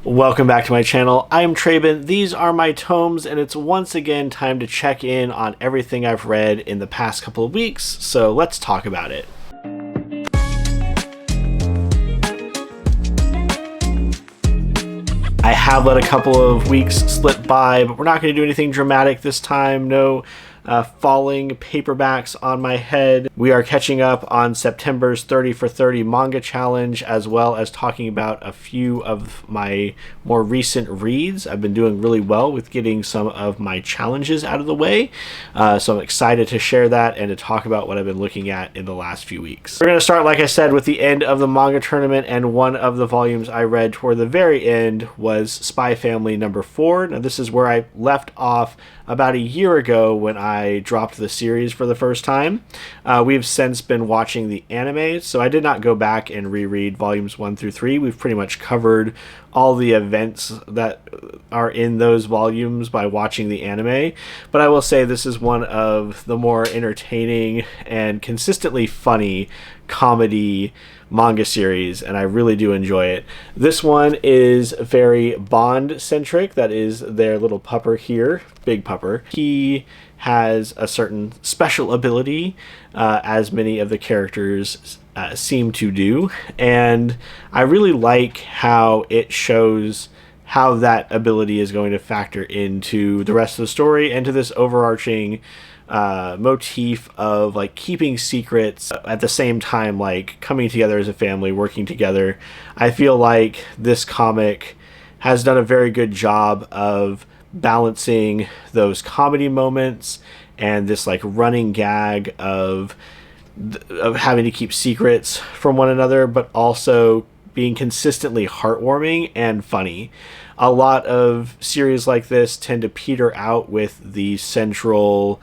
Welcome back to my channel. I'm Traben. These are my tomes, and it's once again time to check in on everything I've read in the past couple of weeks, so let's talk about it. I have let a couple of weeks slip by, but we're not going to do anything dramatic this time. No falling paperbacks on my head. We are catching up on September's 30 for 30 manga challenge, as well as talking about a few of my more recent reads. I've been doing really well with getting some of my challenges out of the way, so I'm excited to share that and to talk about what I've been looking at in the last few weeks. We're going to start, like I said, with the end of the manga tournament, and one of the volumes I read toward the very end was Spy Family number 4. Now, this is where I left off about a year ago when I dropped the series for the first time. We've since been watching the anime, so I did not go back and reread volumes 1 through 3. We've pretty much covered all the events that are in those volumes by watching the anime, but I will say this is one of the more entertaining and consistently funny comedy manga series, and I really do enjoy it. This one is very Bond-centric. That is their little pupper here, Big Pupper. He has a certain special ability, as many of the characters seem to do, and I really like how it shows how that ability is going to factor into the rest of the story and to this overarching motif of like keeping secrets at the same time, like coming together as a family, working together. I feel like this comic has done a very good job of balancing those comedy moments and this like running gag of having to keep secrets from one another, but also being consistently heartwarming and funny. A lot of series like this tend to peter out with the central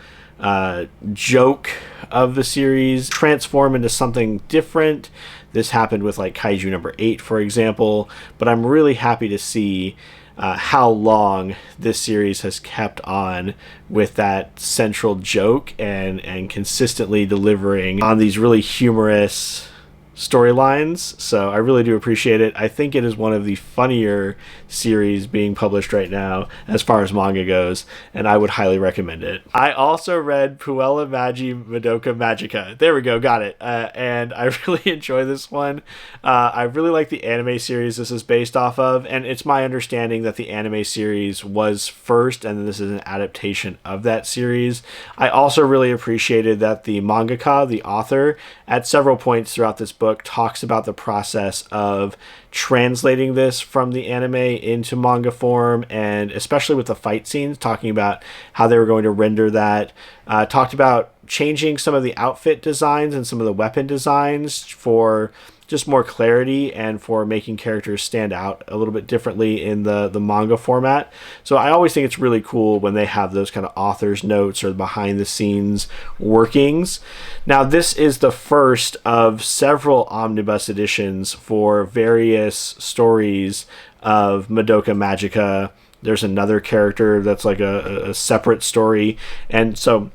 joke of the series, transform into something different. This happened with like Kaiju number 8, for example, but I'm really happy to see how long this series has kept on with that central joke and consistently delivering on these really humorous storylines. So I really do appreciate it. I think it is one of the funnier series being published right now as far as manga goes, and I would highly recommend it. I also read Puella, Magi, Madoka, Magica. There we go, got it. And I really enjoy this one. I really like the anime series this is based off of, and it's my understanding that the anime series was first, and this is an adaptation of that series. I also really appreciated that the mangaka, the author, at several points throughout this book talks about the process of translating this from the anime into manga form, and especially with the fight scenes, talking about how they were going to render that. Talked about changing some of the outfit designs and some of the weapon designs for just more clarity and for making characters stand out a little bit differently in the manga format. So I always think it's really cool when they have those kind of author's notes or behind the scenes workings. Now, this is the first of several omnibus editions for various stories of Madoka Magica. There's another character that's like a separate story, and so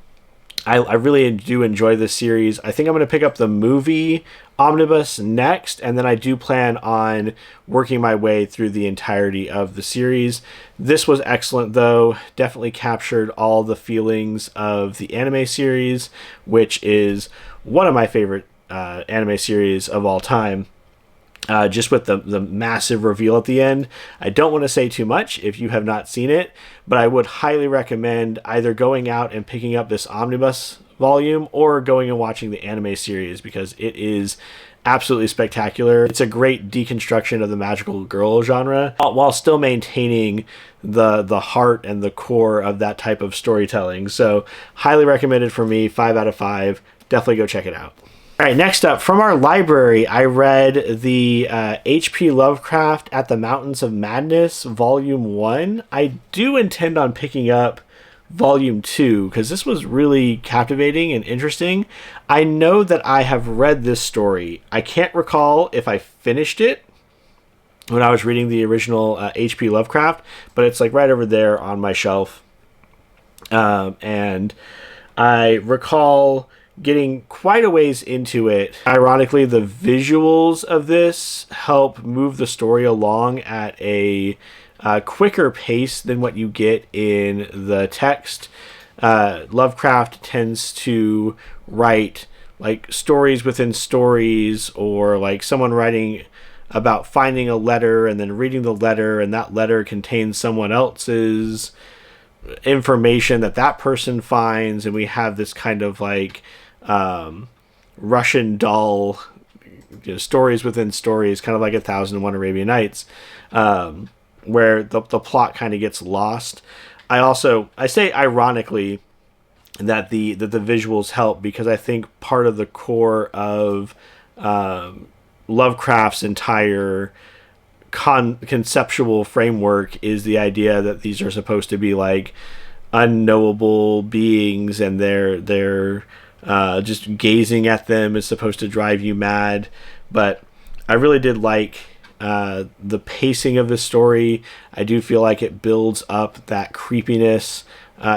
I really do enjoy this series. I think I'm going to pick up the movie omnibus next, and then I do plan on working my way through the entirety of the series. This was excellent, though. Definitely captured all the feelings of the anime series, which is one of my favorite anime series of all time. Just with the massive reveal at the end. I don't want to say too much if you have not seen it, but I would highly recommend either going out and picking up this omnibus volume or going and watching the anime series, because it is absolutely spectacular. It's a great deconstruction of the magical girl genre while still maintaining the heart and the core of that type of storytelling. So highly recommended for me, 5 out of 5. Definitely go check it out. All right, next up, from our library, I read the H.P. Lovecraft At the Mountains of Madness, Volume 1. I do intend on picking up Volume 2, because this was really captivating and interesting. I know that I have read this story. I can't recall if I finished it when I was reading the original H.P. Lovecraft, but it's like right over there on my shelf. And I recall getting quite a ways into it. Ironically, the visuals of this help move the story along at a quicker pace than what you get in the text. Lovecraft tends to write like stories within stories, or like someone writing about finding a letter and then reading the letter, and that letter contains someone else's information that person finds, and we have this kind of like Russian doll, stories within stories, kind of like 1001 Arabian Nights, where the plot kind of gets lost. I say ironically that the visuals help, because I think part of the core of Lovecraft's entire conceptual framework is the idea that these are supposed to be like unknowable beings, and they're just gazing at them is supposed to drive you mad. But I really did like the pacing of the story. I do feel like it builds up that creepiness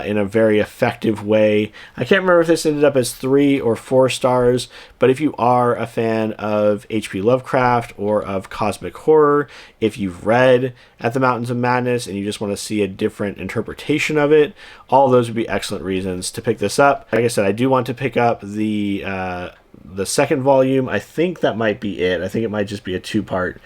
in a very effective way. I can't remember if this ended up as 3 or 4 stars, but if you are a fan of H.P. Lovecraft or of cosmic horror, if you've read At the Mountains of Madness and you just want to see a different interpretation of it, all those would be excellent reasons to pick this up. Like I said, I do want to pick up the second volume. I think that might be it. I think it might just be a 2-part.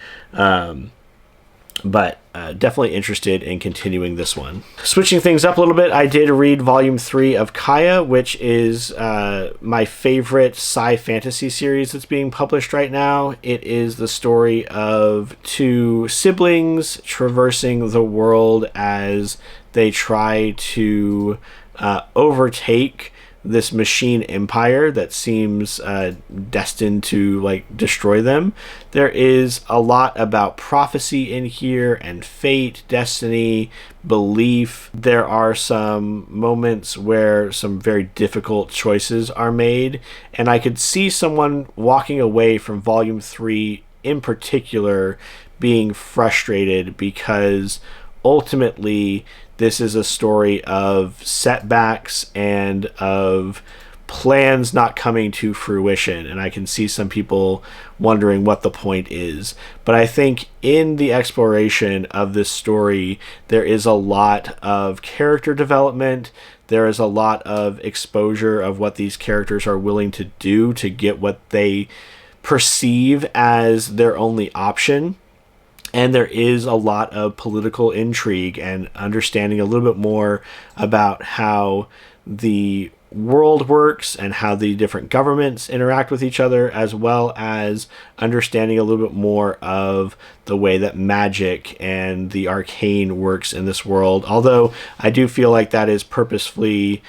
But definitely interested in continuing this one. Switching things up a little bit, I did read Volume 3 of Kaya, which is my favorite sci-fantasy series that's being published right now. It is the story of 2 siblings traversing the world as they try to overtake this machine empire that seems destined to like destroy them. There is a lot about prophecy in here, and fate, destiny, belief. There are some moments where some very difficult choices are made, and I could see someone walking away from Volume 3 in particular being frustrated, because ultimately this is a story of setbacks and of plans not coming to fruition, and I can see some people wondering what the point is. But I think in the exploration of this story, there is a lot of character development. There is a lot of exposure of what these characters are willing to do to get what they perceive as their only option. And there is a lot of political intrigue and understanding a little bit more about how the world works and how the different governments interact with each other, as well as understanding a little bit more of the way that magic and the arcane works in this world. Although I do feel like that is purposefully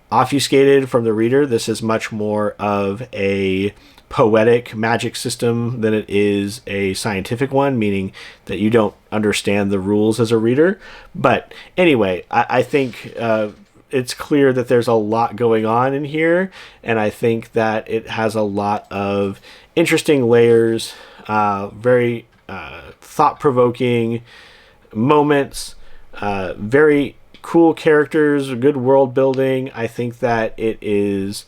obfuscated from the reader. This is much more of a poetic magic system than it is a scientific one, meaning that you don't understand the rules as a reader. But anyway, I think it's clear that there's a lot going on in here, and I think that it has a lot of interesting layers, very thought-provoking moments, very cool characters, good world building. I think that it is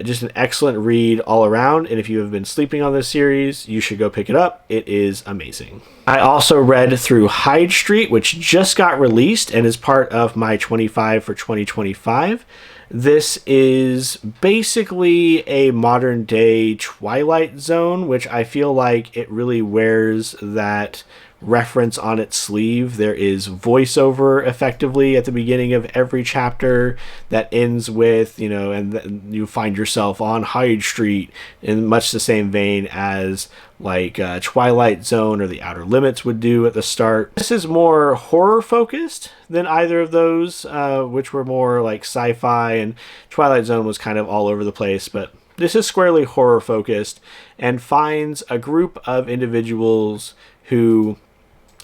just an excellent read all around, and if you have been sleeping on this series, you should go pick it up. It is amazing. I also read through Hyde Street, which just got released and is part of my 25 for 2025. This is basically a modern day Twilight Zone, which I feel like it really wears that reference on its sleeve. There is voiceover effectively at the beginning of every chapter that ends with, and you find yourself on Hyde Street, in much the same vein as like Twilight Zone or The Outer Limits would do at the start. This is more horror focused than either of those, which were more like sci-fi, and Twilight Zone was kind of all over the place, but this is squarely horror focused and finds a group of individuals who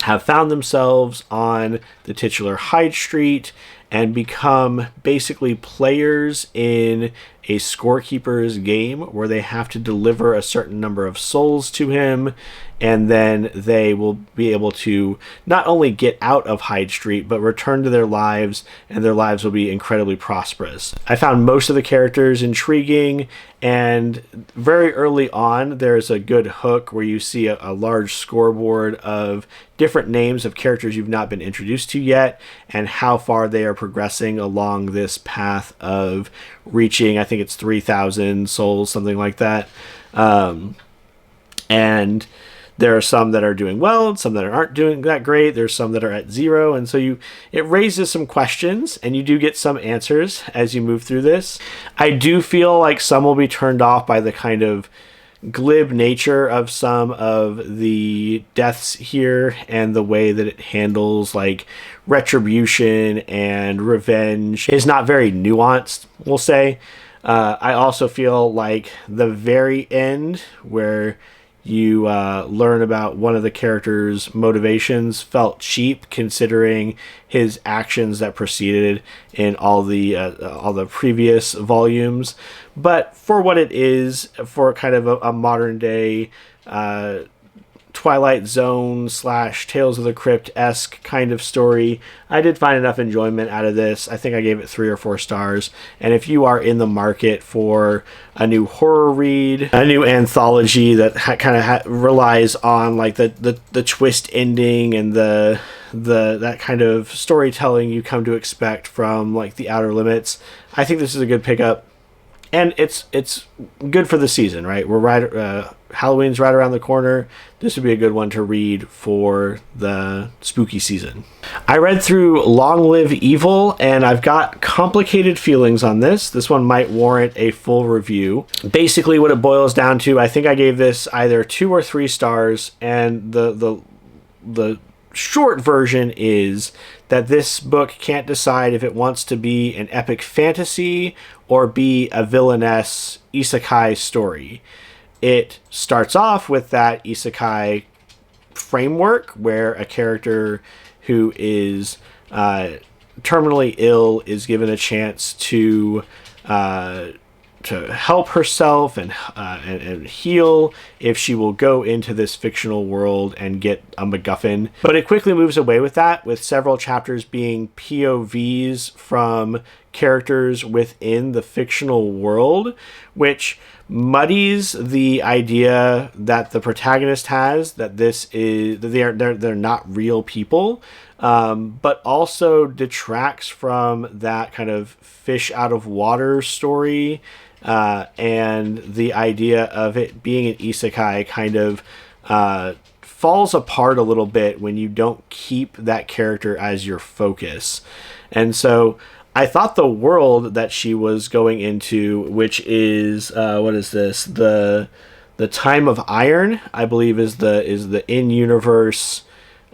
have found themselves on the titular Hyde Street, and become basically players in a scorekeeper's game where they have to deliver a certain number of souls to him, and then they will be able to not only get out of Hyde Street, but return to their lives, and their lives will be incredibly prosperous. I found most of the characters intriguing, and very early on, there's a good hook where you see a large scoreboard of different names of characters you've not been introduced to yet, and how far they are progressing along this path of reaching, I think it's 3,000 souls, something like that. And there are some that are doing well, and some that aren't doing that great. There's some that are at 0, and so it raises some questions, and you do get some answers as you move through this. I do feel like some will be turned off by the kind of glib nature of some of the deaths here, and the way that it handles like retribution and revenge is not very nuanced, we'll say. I also feel like the very end, where you learn about one of the characters' motivations, felt cheap considering his actions that preceded in all the previous volumes. But for what it is, for kind of a modern day Twilight Zone / Tales of the Crypt-esque kind of story, I did find enough enjoyment out of this. I think I gave it 3 or 4 stars. And if you are in the market for a new horror read, a new anthology that kind of relies on like the twist ending and the that kind of storytelling you come to expect from like The Outer Limits, I think this is a good pickup. And it's good for the season, right? Halloween's right around the corner. This would be a good one to read for the spooky season. I read through Long Live Evil, and I've got complicated feelings on this. This one might warrant a full review. Basically, what it boils down to, I think I gave this either 2 or 3 stars, and the short version is that this book can't decide if it wants to be an epic fantasy or be a villainess isekai story. It starts off with that isekai framework where a character who is terminally ill is given a chance to help herself and heal if she will go into this fictional world and get a MacGuffin. But it quickly moves away with that, with several chapters being POVs from characters within the fictional world, which muddies the idea that the protagonist has that they're not real people, but also detracts from that kind of fish out of water story, and the idea of it being an isekai kind of falls apart a little bit when you don't keep that character as your focus. And so I thought the world that she was going into, which is what is this? The Time of Iron, I believe, is the in-universe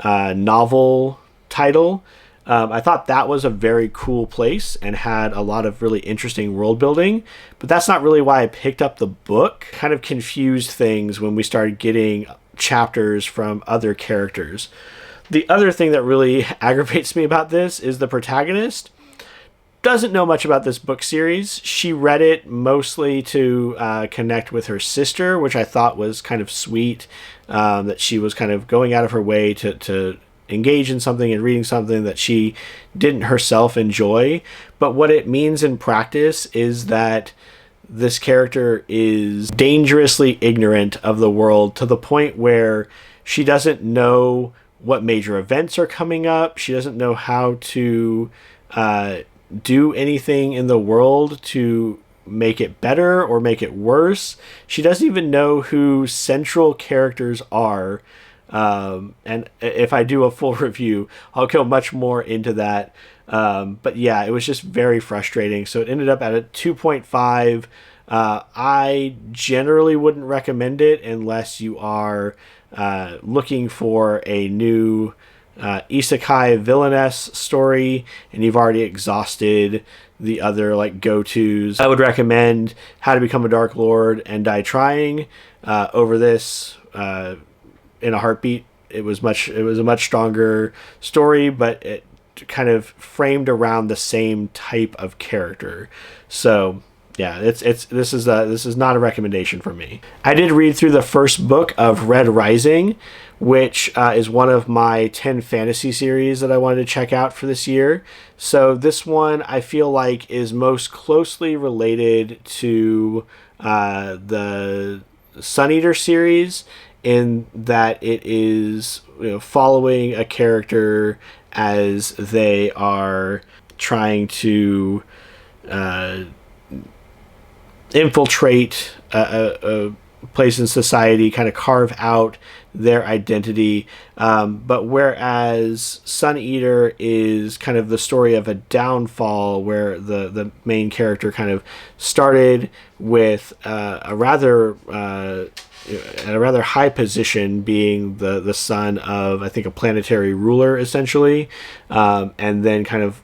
novel title. I thought that was a very cool place and had a lot of really interesting world building, but that's not really why I picked up the book. Kind of confused things when we started getting chapters from other characters. The other thing that really aggravates me about this is the protagonist doesn't know much about this book series. She read it mostly to connect with her sister, which I thought was kind of sweet, that she was kind of going out of her way to engage in something and reading something that she didn't herself enjoy. But what it means in practice is that this character is dangerously ignorant of the world, to the point where she doesn't know what major events are coming up. She doesn't know how to do anything in the world to make it better or make it worse. She doesn't even know who central characters are. And if I do a full review, I'll go much more into that. But yeah, it was just very frustrating. So it ended up at a 2.5. I generally wouldn't recommend it unless you are looking for a new isekai villainess story and you've already exhausted the other like go-tos. I would recommend How to Become a Dark Lord and Die Trying over this in a heartbeat. It was a much stronger story, but kind of framed around the same type of character. So yeah, this is not a recommendation for me. I did read through the first book of Red Rising, which is one of my 10 fantasy series that I wanted to check out for this year. So this one I feel like is most closely related to the Sun Eater series, in that it is, following a character as they are trying to infiltrate a place in society, kind of carve out their identity. But whereas Sun Eater is kind of the story of a downfall, where the main character kind of started with a rather high position, being the son of, I think, a planetary ruler, essentially, and then kind of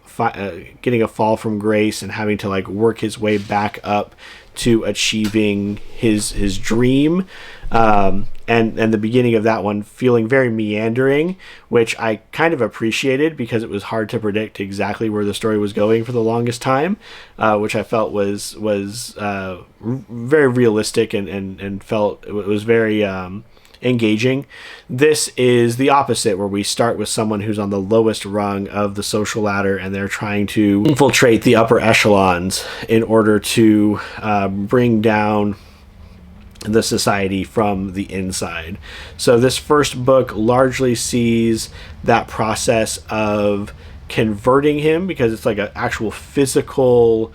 getting a fall from grace and having to like work his way back up to achieving his dream, and the beginning of that one feeling very meandering, which I kind of appreciated, because it was hard to predict exactly where the story was going for the longest time, which I felt was very realistic, and felt it was very engaging. This is the opposite, where we start with someone who's on the lowest rung of the social ladder, and they're trying to infiltrate the upper echelons in order to bring down the society from the inside. So this first book largely sees that process of converting him, because it's like an actual physical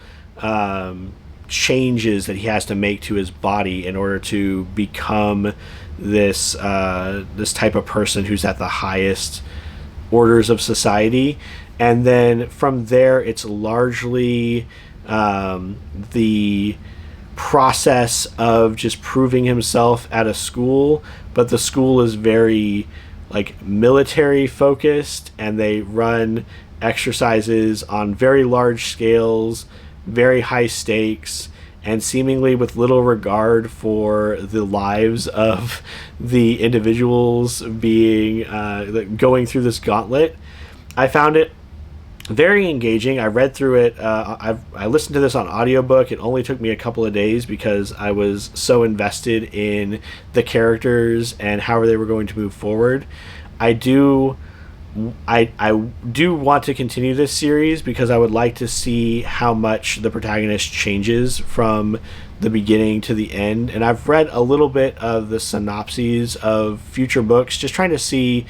changes that he has to make to his body in order to become this type of person who's at the highest orders of society. And then from there, it's largely the process of just proving himself at a school, but the school is very like military focused, and they run exercises on very large scales, very high stakes, and seemingly with little regard for the lives of the individuals being going through this gauntlet. I found it very engaging. I read through it. I listened to this on audiobook. It only took me a couple of days because I was so invested in the characters and how they were going to move forward. I do want to continue this series, because I would like to see how much the protagonist changes from the beginning to the end. And I've read a little bit of the synopses of future books, just trying to see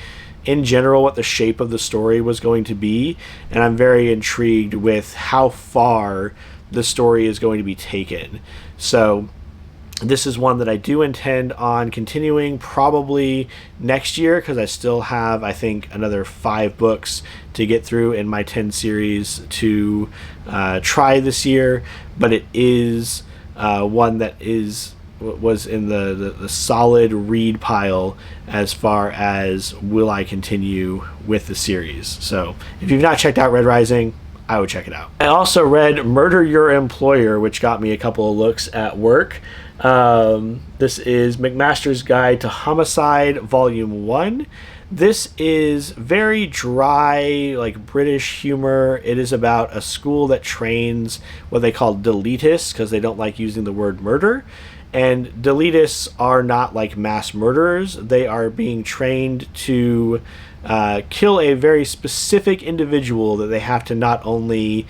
in general what the shape of the story was going to be, and I'm very intrigued with how far the story is going to be taken. So this is one that I do intend on continuing probably next year, because I still have, I think, another 5 books to get through in my 10 series to try this year. But it is one that was in the solid read pile as far as will I continue with the series. So if you've not checked out Red Rising, I would check it out. I also read Murder Your Employer, which got me a couple of looks at work. This is McMaster's Guide to Homicide, Volume 1. This is very dry, like British humor. It is about a school that trains what they call deletists, because they don't like using the word murder. And deletists are not like mass murderers. They are being trained to kill a very specific individual that they have to not only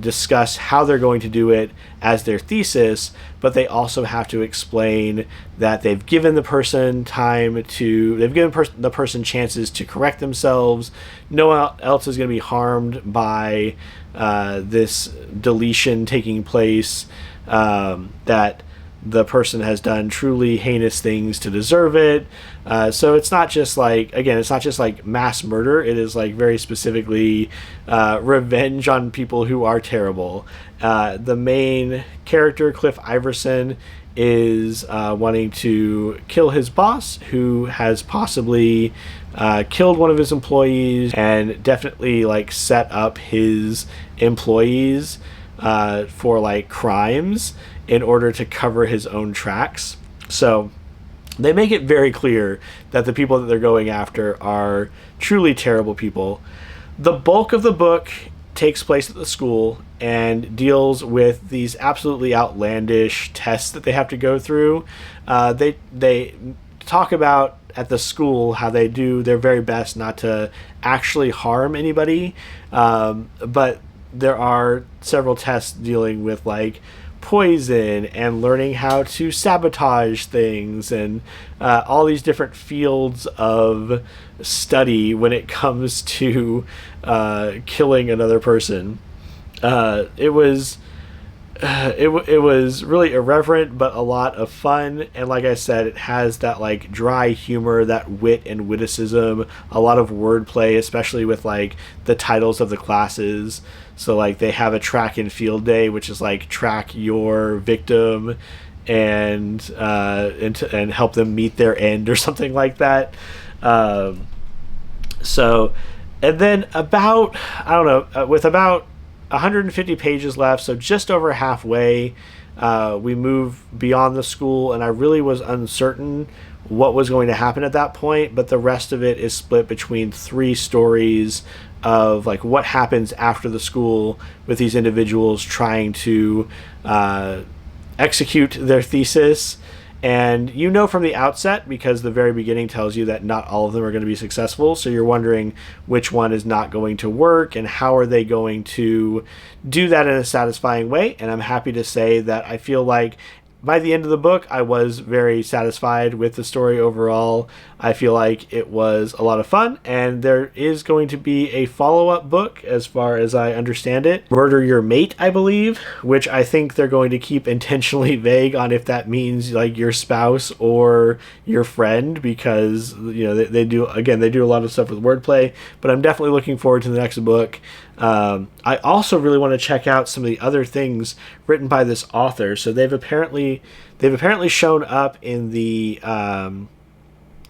discuss how they're going to do it as their thesis, but they also have to explain that they've given the person the person chances to correct themselves. No one else is going to be harmed by this deletion taking place, that the person has done truly heinous things to deserve it. So it's not just like, again, it's not just like mass murder. It is like very specifically revenge on people who are terrible. The main character, Cliff Iverson, is wanting to kill his boss, who has possibly killed one of his employees, and definitely like set up his employees for like crimes in order to cover his own tracks. So they make it very clear that the people that they're going after are truly terrible people. The bulk of the book takes place at the school and deals with these absolutely outlandish tests that they have to go through. They talk about at the school how they do their very best not to actually harm anybody, but there are several tests dealing with like poison and learning how to sabotage things and all these different fields of study when it comes to killing another person. It was really irreverent, but a lot of fun. And like I said, it has that like dry humor, that wit and witticism, a lot of wordplay, especially with like the titles of the classes. So like they have a track and field day, which is like track your victim and help them meet their end or something like that. And then about, I don't know, with about 150 pages left, so just over halfway, we move beyond the school, and I really was uncertain what was going to happen at that point, but the rest of it is split between 3 stories of like what happens after the school with these individuals trying to execute their thesis. And you know from the outset, because the very beginning tells you that not all of them are going to be successful, so you're wondering which one is not going to work and how are they going to do that in a satisfying way. And I'm happy to say that I feel like by the end of the book, I was very satisfied with the story overall. I feel like it was a lot of fun, and there is going to be a follow-up book, as far as I understand it. Murder Your Mate, I believe, which I think they're going to keep intentionally vague on if that means like your spouse or your friend, because you know they do a lot of stuff with wordplay. But I'm definitely looking forward to the next book. I also really want to check out some of the other things written by this author. So they've apparently shown up in the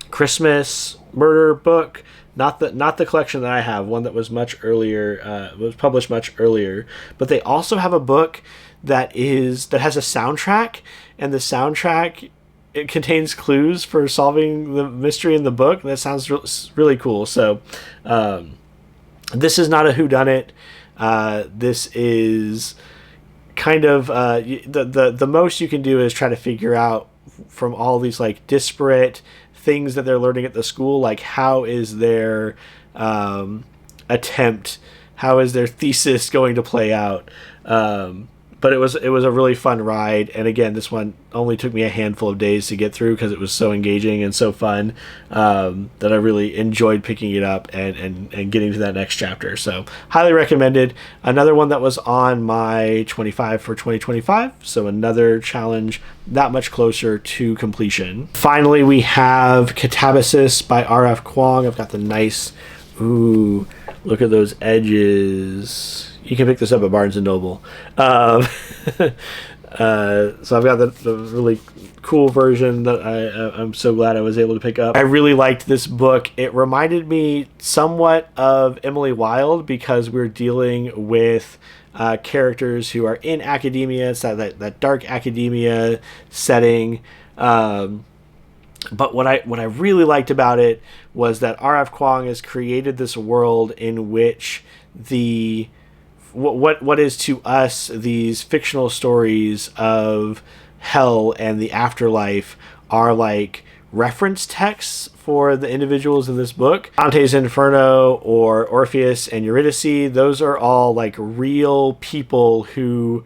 Christmas murder book, not the collection that I have, one that was much earlier, was published much earlier. But they also have a book that has a soundtrack, and the soundtrack, it contains clues for solving the mystery in the book. That sounds really cool. So this is not a whodunit. This is kind of the most you can do is try to figure out from all these like disparate things that they're learning at the school, like how is their thesis going to play out. But it was a really fun ride, and again, this one only took me a handful of days to get through because it was so engaging and so fun that I really enjoyed picking it up and getting to that next chapter. So highly recommended. Another one that was on my 25 for 2025, so another challenge that much closer to completion. Finally, we have Katabasis by R.F. Kuang. I've got the nice, look at those edges. You can pick this up at Barnes & Noble. So I've got the really cool version that I'm so glad I was able to pick up. I really liked this book. It reminded me somewhat of Emily Wilde because we're dealing with characters who are in academia. It's that dark academia setting. But what I really liked about it was that R.F. Kuang has created this world in which what is to us these fictional stories of hell and the afterlife are like reference texts for the individuals in this book. Dante's Inferno or Orpheus and Eurydice, those are all like real people who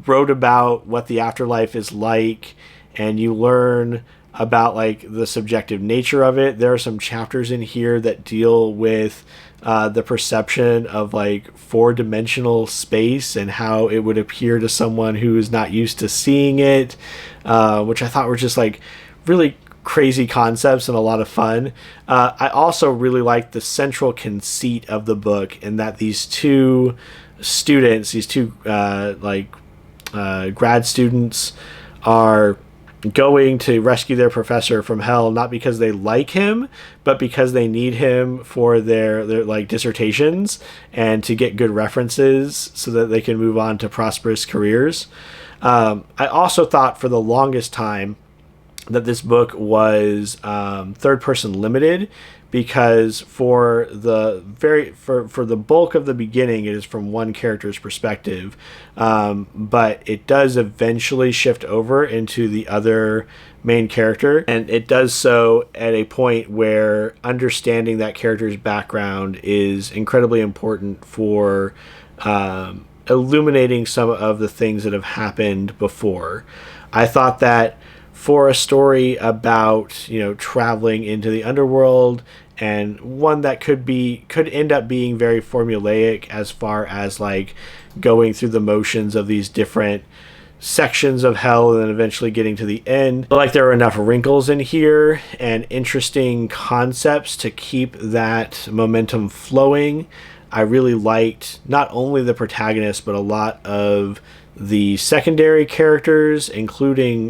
wrote about what the afterlife is like, and you learn about like the subjective nature of it. There are some chapters in here that deal with the perception of like 4-dimensional space and how it would appear to someone who is not used to seeing it, which I thought were just like really crazy concepts and a lot of fun. I also really liked the central conceit of the book, in that these two grad students are going to rescue their professor from hell, not because they like him, but because they need him for their like dissertations and to get good references so that they can move on to prosperous careers. I also thought for the longest time that this book was third person limited, because for the bulk of the beginning, it is from one character's perspective, but it does eventually shift over into the other main character, and it does so at a point where understanding that character's background is incredibly important for illuminating some of the things that have happened before. I thought that for a story about, traveling into the underworld, and one that could end up being very formulaic as far as like going through the motions of these different sections of hell and then eventually getting to the end. But like there are enough wrinkles in here and interesting concepts to keep that momentum flowing. I really liked not only the protagonist, but a lot of the secondary characters, including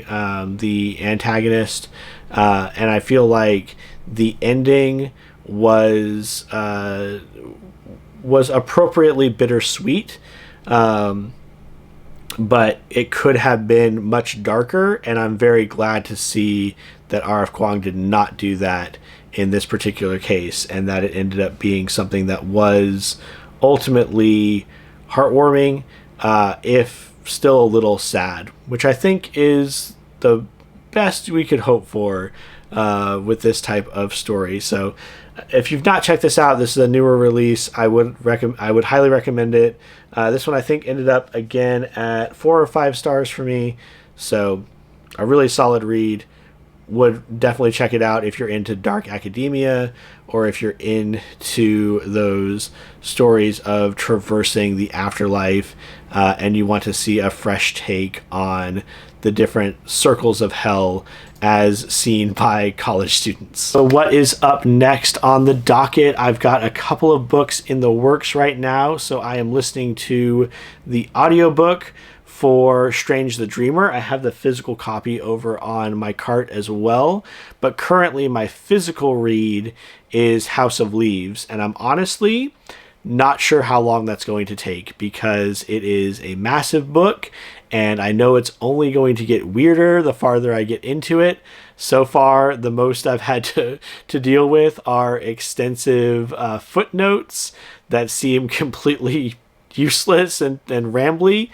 the antagonist, and I feel like the ending was appropriately bittersweet, but it could have been much darker, and I'm very glad to see that R.F. Kuang did not do that in this particular case, and that it ended up being something that was ultimately heartwarming, if still a little sad, which I think is the best we could hope for with this type of story. So if you've not checked this out, this is a newer release. I would highly recommend it. This one I think ended up again at 4 or 5 stars for me, so a really solid read. Would definitely check it out if you're into dark academia, or if you're into those stories of traversing the afterlife, and you want to see a fresh take on the different circles of hell as seen by college students. So what is up next on the docket? I've got a couple of books in the works right now. So I am listening to the audiobook for Strange the Dreamer. I have the physical copy over on my cart as well, but currently my physical read is House of Leaves, and I'm honestly not sure how long that's going to take, because it is a massive book, and I know it's only going to get weirder the farther I get into it. So far, the most I've had to deal with are extensive footnotes that seem completely useless and rambly,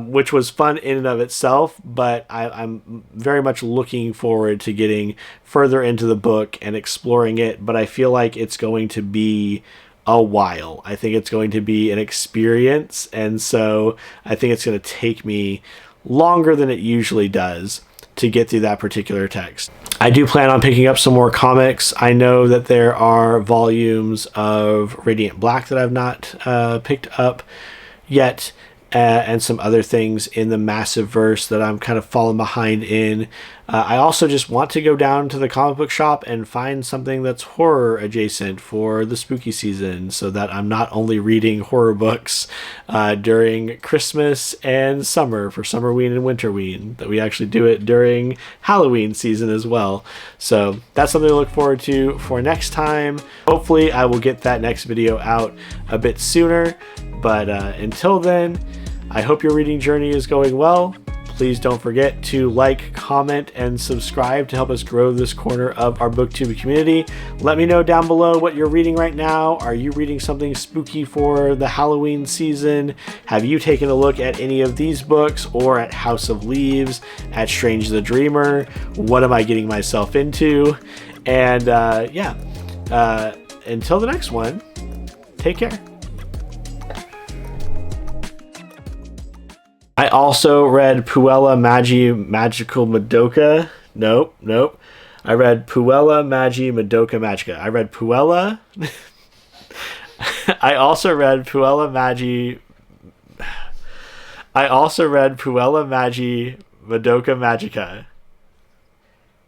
which was fun in and of itself, but I'm very much looking forward to getting further into the book and exploring it, but I feel like it's going to be a while. I think it's going to be an experience, and so I think it's going to take me longer than it usually does to get through that particular text. I do plan on picking up some more comics. I know that there are volumes of Radiant Black that I've not picked up yet, and some other things in the massive verse that I'm kind of falling behind in. I also just want to go down to the comic book shop and find something that's horror adjacent for the spooky season, so that I'm not only reading horror books during Christmas and summer for Summerween and Winterween, that we actually do it during Halloween season as well. So that's something to look forward to for next time. Hopefully I will get that next video out a bit sooner, but until then, I hope your reading journey is going well. Please don't forget to like, comment, and subscribe to help us grow this corner of our booktube community. Let me know down below what you're reading right now. Are you reading something spooky for the Halloween season? Have you taken a look at any of these books, or at House of Leaves, at Strange the Dreamer? What am I getting myself into? And until the next one, take care. I also read Puella, Magi, Magical Madoka. Nope. I read Puella, Magi, Madoka, Magica. I read Puella. I also read Puella, Magi. I also read Puella, Magi, Madoka, Magica.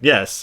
Yes.